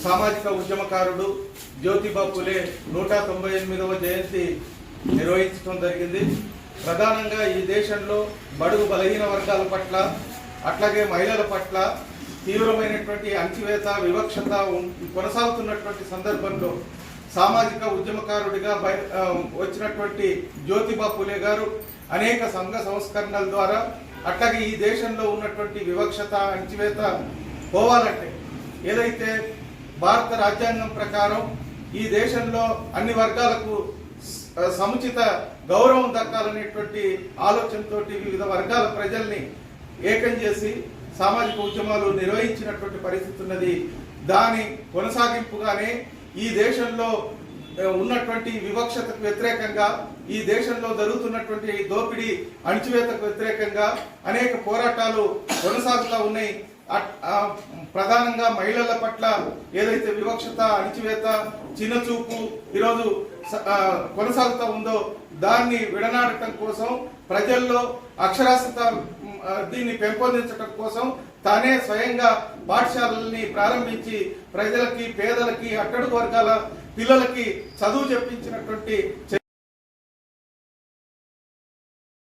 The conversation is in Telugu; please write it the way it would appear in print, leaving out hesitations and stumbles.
సామాజిక ఉద్యమకారుడు జ్యోతిబా ఫులే 198వ జయంతి నిర్వహించడం జరిగింది. ప్రధానంగా ఈ దేశంలో బడుగు బలహీన వర్గాల పట్ల అట్లాగే మహిళల పట్ల తీవ్రమైనటువంటి అణచివేత వివక్షత కొనసాగుతున్నటువంటి సందర్భంలో సామాజిక ఉద్యమకారుడిగా వచ్చినటువంటి జ్యోతిబా ఫులే గారు అనేక సంఘ సంస్కరణల ద్వారా అట్లాగే ఈ దేశంలో ఉన్నటువంటి వివక్షత అణచివేత పోవాలంటే ఏదైతే భారత రాజ్యాంగం ప్రకారం ఈ దేశంలో అన్ని వర్గాలకు సముచిత గౌరవం దక్కాలనేటువంటి ఆలోచనతో వివిధ వర్గాల ప్రజల్ని ఏకం చేసి సామాజిక ఉద్యమాలు నిర్వహించినటువంటి పరిస్థితి ఉన్నది. దాని కొనసాగింపుగానే ఈ దేశంలో ఉన్నటువంటి వివక్షతకు వ్యతిరేకంగా ఈ దేశంలో జరుగుతున్నటువంటి దోపిడీ అణచివేతకు వ్యతిరేకంగా అనేక పోరాటాలు కొనసాగుతూ ఉన్నాయి. ప్రధానంగా మహిళల పట్ల ఏదైతే వివక్షత అణచివేత చిన్నచూపు ఈరోజు కొనసాగుతూ ఉందో దాన్ని విడనాడటం కోసం ప్రజల్లో అక్షరాస్యత దీన్ని పెంపొందించడం కోసం తానే స్వయంగా పాఠశాలల్ని ప్రారంభించి ప్రజలకి పేదలకి అట్టడుగు వర్గాల పిల్లలకి చదువు చెప్పించినటువంటి